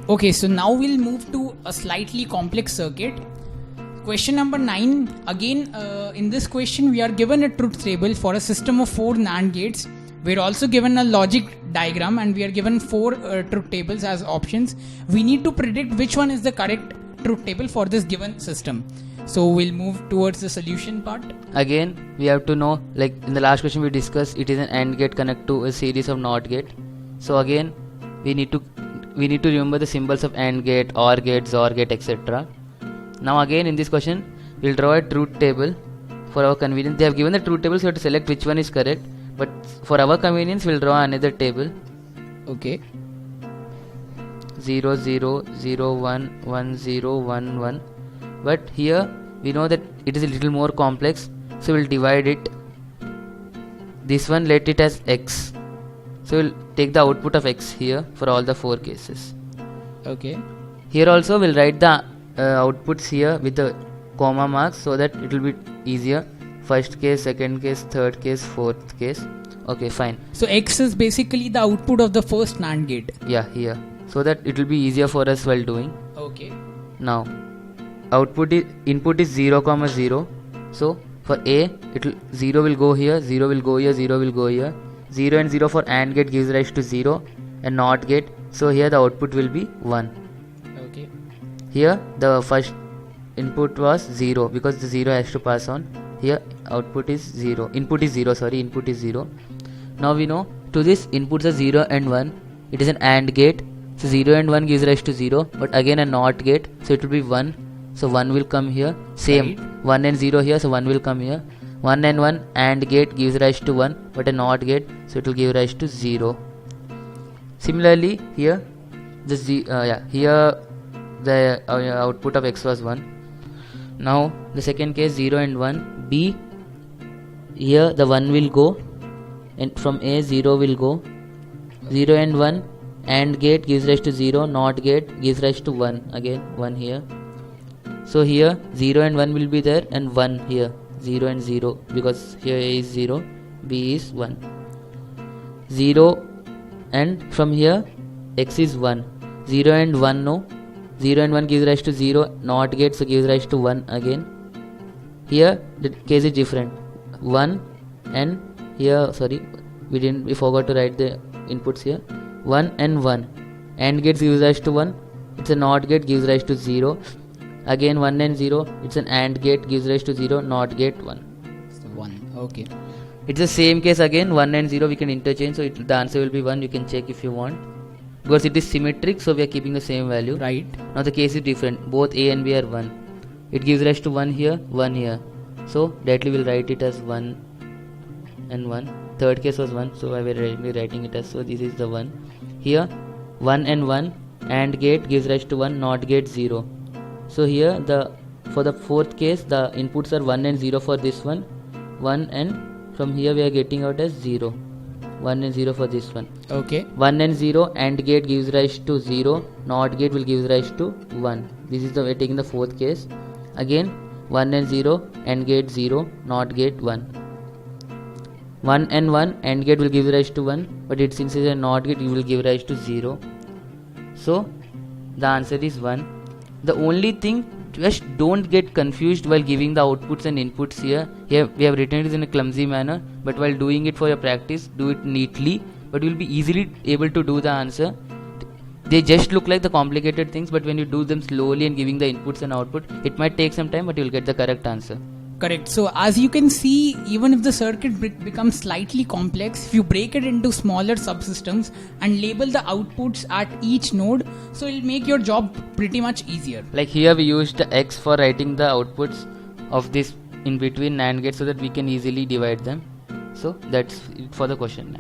Okay, so now we'll move to a slightly complex circuit. Question number 9. Again, in this question, we are given a truth table for a system of 4 NAND gates. We're also given a logic diagram and we are given 4 truth tables as options. We need to predict which one is the correct truth table for this given system. So we'll move towards the solution part. Again, we have to know, like in the last question we discussed, it is an AND gate connect to a series of NOT gate. So again, we need to remember the symbols of AND gate, OR gate, XOR gate, etc. Now again in this question, we'll draw a truth table for our convenience. They have given the truth table, so we have to select which one is correct. But for our convenience, we'll draw another table. Okay. 0, 0, 0, 1, 1, 0, 1, 1. But here we know that it is a little more complex, so we'll divide it. This one, let it as X. So we'll take the output of X here for all the 4 cases. Okay. Here also we'll write the outputs here with the comma marks so that it will be easier. First case, second case, third case, fourth case. Okay, fine. So X is basically the output of the first NAND gate. Yeah, here. So that it will be easier for us while doing. Okay. Now, input is 0, 0. So for A, 0 will go here, 0 will go here, 0 will go here. 0 and 0 for AND gate gives rise to 0 and NOT gate. So here the output will be 1. Okay. Here the first input was 0 because the 0 has to pass on. Here output is 0. Input is 0. Now we know to this inputs are 0 and 1. It is an AND gate. So 0 and 1 gives rise to 0. But again a NOT gate. So it will be 1. So 1 will come here. Same. Right. 1 and 0 here. So 1 will come here. 1 and 1 AND gate gives rise to 1. But a NOT gate. So it will give rise to 0. Similarly here the output of X was 1. Now the second case 0 and 1. B, here the 1 will go and from A 0 will go. 0 and 1 AND gate gives rise to 0, NOT gate gives rise to 1. Again 1 here. So here 0 and 1 will be there and 1 here. 0 and 0 because here A is 0, B is 1. 0 and from here X is 1. 0 and 1 no. 0 and 1 gives rise to 0, NOT gate so gives rise to 1 again. Here the case is different. 1 and here we forgot to write the inputs here. 1 and 1 AND gate gives rise to 1. It's a NOT gate gives rise to 0. Again 1 and 0, it's an AND gate gives rise to 0, NOT gate 1. So 1. Okay. It's the same case again, 1 and 0 we can interchange, so the answer will be 1. You can check if you want. Because it is symmetric, so we are keeping the same value. Right. Now the case is different. Both A and B are 1. It gives rise to 1 here, 1 here. So directly we'll write it as 1 and 1. Third case was 1, so I will directly writing it as, so this is the 1. Here 1 and 1 AND gate gives rise to 1, NOT gate 0. So here for the fourth case the inputs are 1 and 0 for this one. 1 and from here we are getting out as 0. 1 and 0 for this one. Okay. 1 and 0 AND gate gives rise to 0, NOT gate will give rise to 1. This is the way taking the fourth case. Again 1 and 0 AND gate 0, NOT gate 1. 1 and 1 AND gate will give rise to 1, but since it is a NOT gate it will give rise to 0. So the answer is 1. The only thing, just don't get confused while giving the outputs and inputs here. Here we have written it in a clumsy manner, but while doing it for your practice, do it neatly, but you will be easily able to do the answer. They just look like the complicated things, but when you do them slowly and giving the inputs and output, it might take some time, but you will get the correct answer. Correct. So as you can see, even if the circuit becomes slightly complex, if you break it into smaller subsystems and label the outputs at each node, so it will make your job pretty much easier. Like here we used the X for writing the outputs of this in between NAND gates so that we can easily divide them. So that's it for the question.